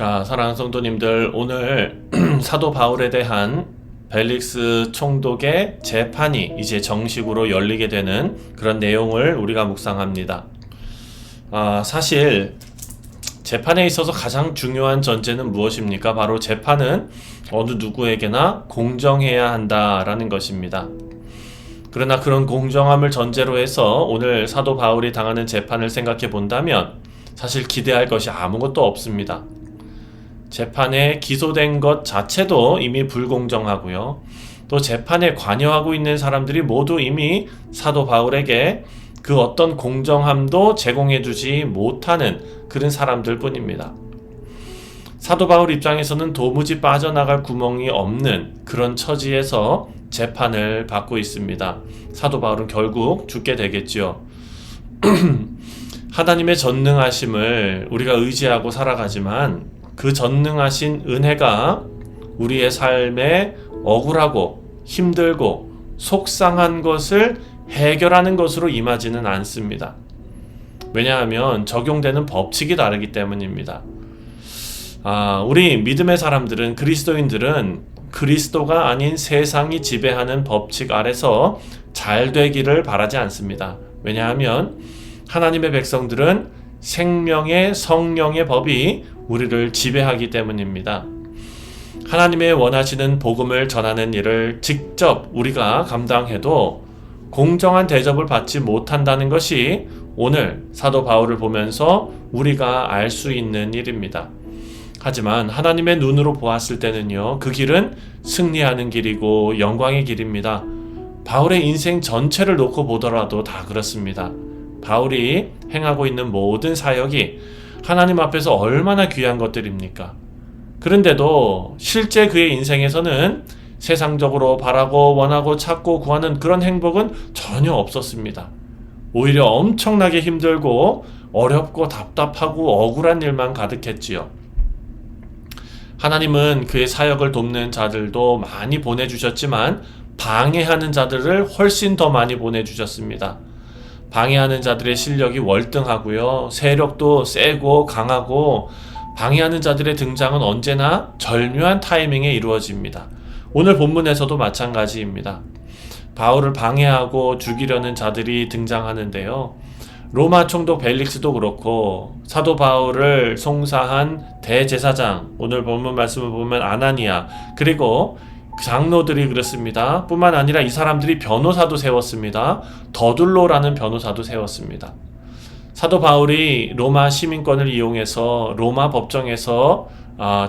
자, 사랑하는 성도님들, 오늘 사도 바울에 대한 벨릭스 총독의 재판이 이제 정식으로 열리게 되는 그런 내용을 우리가 묵상합니다. 사실 재판에 있어서 가장 중요한 전제는 무엇입니까? 바로 재판은 어느 누구에게나 공정해야 한다라는 것입니다. 그러나 그런 공정함을 전제로 해서 오늘 사도 바울이 당하는 재판을 생각해 본다면 사실 기대할 것이 아무것도 없습니다. 재판에 기소된 것 자체도 이미 불공정하고요. 또 재판에 관여하고 있는 사람들이 모두 이미 사도 바울에게 그 어떤 공정함도 제공해주지 못하는 그런 사람들 뿐입니다. 사도 바울 입장에서는 도무지 빠져나갈 구멍이 없는 그런 처지에서 재판을 받고 있습니다. 사도 바울은 결국 죽게 되겠죠. 하나님의 전능하심을 우리가 의지하고 살아가지만 그 전능하신 은혜가 우리의 삶에 억울하고 힘들고 속상한 것을 해결하는 것으로 임하지는 않습니다. 왜냐하면 적용되는 법칙이 다르기 때문입니다. 우리 믿음의 사람들은, 그리스도인들은 그리스도가 아닌 세상이 지배하는 법칙 아래서 잘 되기를 바라지 않습니다. 왜냐하면 하나님의 백성들은 생명의 성령의 법이 우리를 지배하기 때문입니다. 하나님의 원하시는 복음을 전하는 일을 직접 우리가 감당해도 공정한 대접을 받지 못한다는 것이 오늘 사도 바울을 보면서 우리가 알 수 있는 일입니다. 하지만 하나님의 눈으로 보았을 때는요, 그 길은 승리하는 길이고 영광의 길입니다. 바울의 인생 전체를 놓고 보더라도 다 그렇습니다. 바울이 행하고 있는 모든 사역이 하나님 앞에서 얼마나 귀한 것들입니까? 그런데도 실제 그의 인생에서는 세상적으로 바라고 원하고 찾고 구하는 그런 행복은 전혀 없었습니다. 오히려 엄청나게 힘들고 어렵고 답답하고 억울한 일만 가득했지요. 하나님은 그의 사역을 돕는 자들도 많이 보내주셨지만 방해하는 자들을 훨씬 더 많이 보내주셨습니다. 방해하는 자들의 실력이 월등하고요. 세력도 세고 강하고 방해하는 자들의 등장은 언제나 절묘한 타이밍에 이루어집니다. 오늘 본문에서도 마찬가지입니다. 바울을 방해하고 죽이려는 자들이 등장하는데요. 로마 총독 벨릭스도 그렇고 사도 바울을 송사한 대제사장, 오늘 본문 말씀을 보면 아나니아, 그리고 장로들이 그렇습니다. 뿐만 아니라 이 사람들이 변호사도 세웠습니다. 더둘로라는 변호사도 세웠습니다. 사도 바울이 로마 시민권을 이용해서 로마 법정에서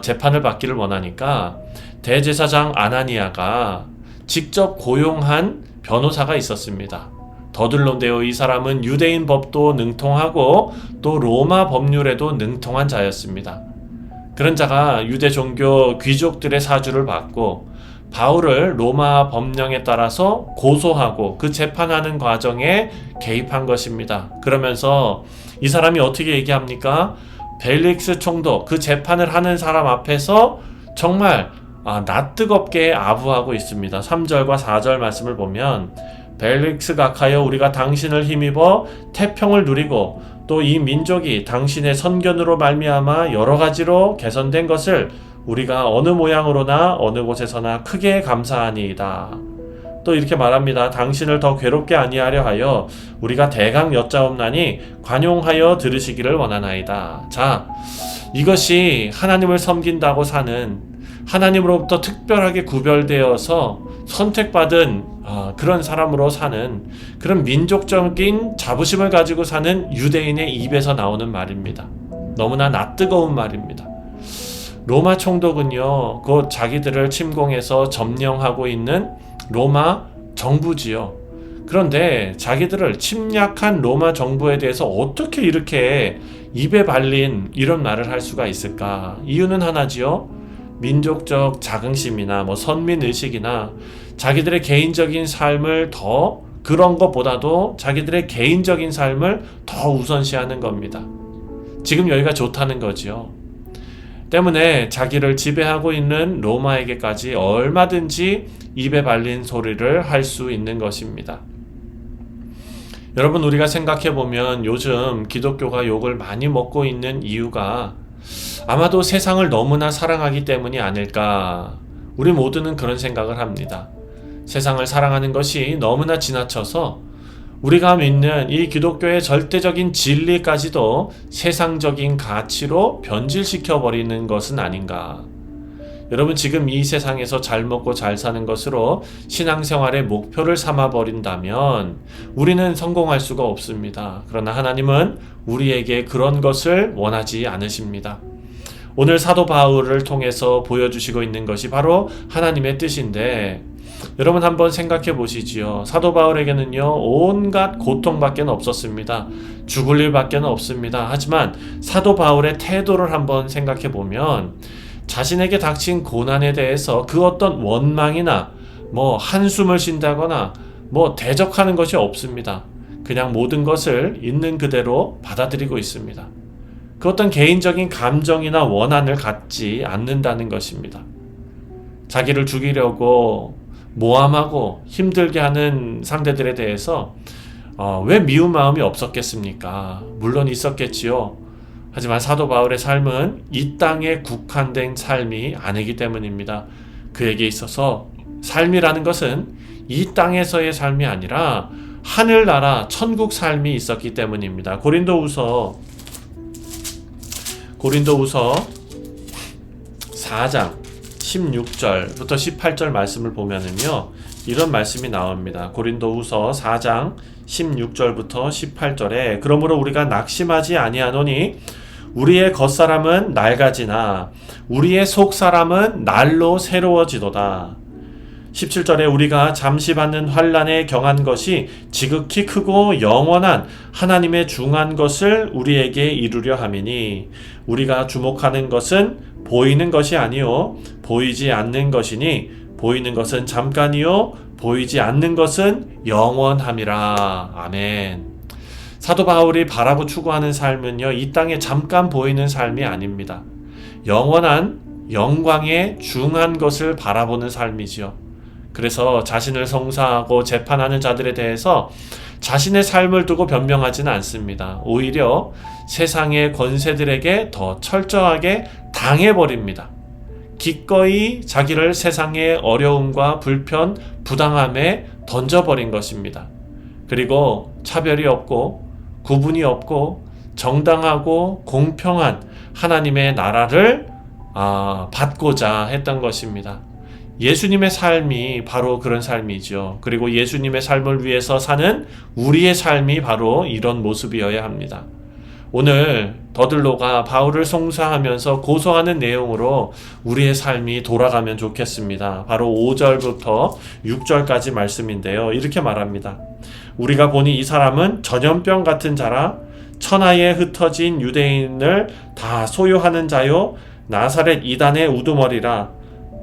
재판을 받기를 원하니까 대제사장 아나니아가 직접 고용한 변호사가 있었습니다. 더둘로인데요. 이 사람은 유대인 법도 능통하고 또 로마 법률에도 능통한 자였습니다. 그런 자가 유대 종교 귀족들의 사주를 받고 바울을 로마 법령에 따라서 고소하고 그 재판하는 과정에 개입한 것입니다. 그러면서 이 사람이 어떻게 얘기합니까? 벨릭스 총독, 그 재판을 하는 사람 앞에서 정말 낯뜨겁게 아부하고 있습니다. 3절과 4절 말씀을 보면 벨릭스 각하여 우리가 당신을 힘입어 태평을 누리고 또 이 민족이 당신의 선견으로 말미암아 여러 가지로 개선된 것을 우리가 어느 모양으로나 어느 곳에서나 크게 감사하니이다. 또 이렇게 말합니다. 당신을 더 괴롭게 아니하려 하여 우리가 대강 여짜옵나니 관용하여 들으시기를 원하나이다. 자, 이것이 하나님을 섬긴다고 사는, 하나님으로부터 특별하게 구별되어서 선택받은 그런 사람으로 사는, 그런 민족적인 자부심을 가지고 사는 유대인의 입에서 나오는 말입니다. 너무나 낯뜨거운 말입니다. 로마 총독은요, 곧 자기들을 침공해서 점령하고 있는 로마 정부지요. 그런데 자기들을 침략한 로마 정부에 대해서 어떻게 이렇게 입에 발린 이런 말을 할 수가 있을까? 이유는 하나지요. 민족적 자긍심이나 선민의식이나 자기들의 개인적인 삶을 더, 그런 것보다도 자기들의 개인적인 삶을 더 우선시하는 겁니다. 지금 여기가 좋다는 거지요. 때문에 자기를 지배하고 있는 로마에게까지 얼마든지 입에 발린 소리를 할 수 있는 것입니다. 여러분, 우리가 생각해보면 요즘 기독교가 욕을 많이 먹고 있는 이유가 아마도 세상을 너무나 사랑하기 때문이 아닐까. 우리 모두는 그런 생각을 합니다. 세상을 사랑하는 것이 너무나 지나쳐서 우리가 믿는 이 기독교의 절대적인 진리까지도 세상적인 가치로 변질시켜 버리는 것은 아닌가. 여러분, 지금 이 세상에서 잘 먹고 잘 사는 것으로 신앙생활의 목표를 삼아 버린다면 우리는 성공할 수가 없습니다. 그러나 하나님은 우리에게 그런 것을 원하지 않으십니다. 오늘 사도 바울을 통해서 보여주시고 있는 것이 바로 하나님의 뜻인데, 여러분 한번 생각해 보시지요. 사도 바울에게는요, 온갖 고통밖에 없었습니다. 죽을 일밖에 없습니다. 하지만 사도 바울의 태도를 한번 생각해 보면 자신에게 닥친 고난에 대해서 그 어떤 원망이나 한숨을 쉰다거나 대적하는 것이 없습니다. 그냥 모든 것을 있는 그대로 받아들이고 있습니다. 그 어떤 개인적인 감정이나 원한을 갖지 않는다는 것입니다. 자기를 죽이려고 모함하고 힘들게 하는 상대들에 대해서 왜 미운 마음이 없었겠습니까? 물론 있었겠지요. 하지만 사도 바울의 삶은 이 땅에 국한된 삶이 아니기 때문입니다. 그에게 있어서 삶이라는 것은 이 땅에서의 삶이 아니라 하늘나라 천국 삶이 있었기 때문입니다. 고린도후서 4장 16절부터 18절 말씀을 보면은요, 이런 말씀이 나옵니다. 고린도후서 4장 16절부터 18절에 그러므로 우리가 낙심하지 아니하노니 우리의 겉사람은 낡아지나 우리의 속사람은 날로 새로워지도다. 17절에 우리가 잠시 받는 환난에 경한 것이 지극히 크고 영원한 하나님의 중한 것을 우리에게 이루려 함이니 우리가 주목하는 것은 보이는 것이 아니요 보이지 않는 것이니 보이는 것은 잠깐이요 보이지 않는 것은 영원함이라. 아멘. 사도 바울이 바라고 추구하는 삶은요, 이 땅에 잠깐 보이는 삶이 아닙니다. 영원한 영광의 중한 것을 바라보는 삶이지요. 그래서 자신을 송사하고 재판하는 자들에 대해서 자신의 삶을 두고 변명하지는 않습니다. 오히려 세상의 권세들에게 더 철저하게 당해버립니다. 기꺼이 자기를 세상의 어려움과 불편, 부당함에 던져버린 것입니다. 그리고 차별이 없고 구분이 없고 정당하고 공평한 하나님의 나라를 받고자 했던 것입니다. 예수님의 삶이 바로 그런 삶이죠. 그리고 예수님의 삶을 위해서 사는 우리의 삶이 바로 이런 모습이어야 합니다. 오늘 더들로가 바울을 송사하면서 고소하는 내용으로 우리의 삶이 돌아가면 좋겠습니다. 바로 5절부터 6절까지 말씀인데요. 이렇게 말합니다. 우리가 보니 이 사람은 전염병 같은 자라 천하에 흩어진 유대인을 다 소유하는 자요 나사렛 이단의 우두머리라.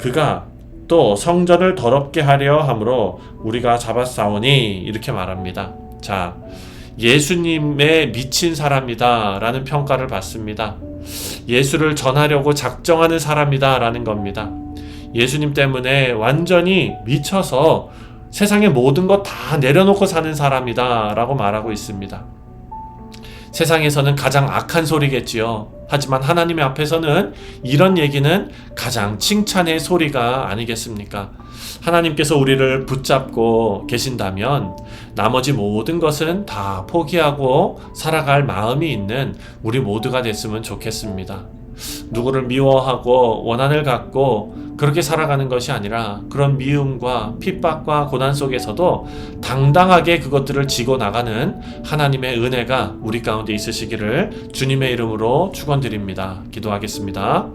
그가 또 성전을 더럽게 하려 함으로 우리가 잡았사오니 이렇게 말합니다. 자, 예수님에 미친 사람이다 라는 평가를 받습니다. 예수를 전하려고 작정하는 사람이다 라는 겁니다. 예수님 때문에 완전히 미쳐서 세상의 모든 것 다 내려놓고 사는 사람이다 라고 말하고 있습니다. 세상에서는 가장 악한 소리겠지요. 하지만 하나님의 앞에서는 이런 얘기는 가장 칭찬의 소리가 아니겠습니까? 하나님께서 우리를 붙잡고 계신다면 나머지 모든 것은 다 포기하고 살아갈 마음이 있는 우리 모두가 됐으면 좋겠습니다. 누구를 미워하고 원한을 갖고 그렇게 살아가는 것이 아니라 그런 미움과 핍박과 고난 속에서도 당당하게 그것들을 지고 나가는 하나님의 은혜가 우리 가운데 있으시기를 주님의 이름으로 축원드립니다. 기도하겠습니다.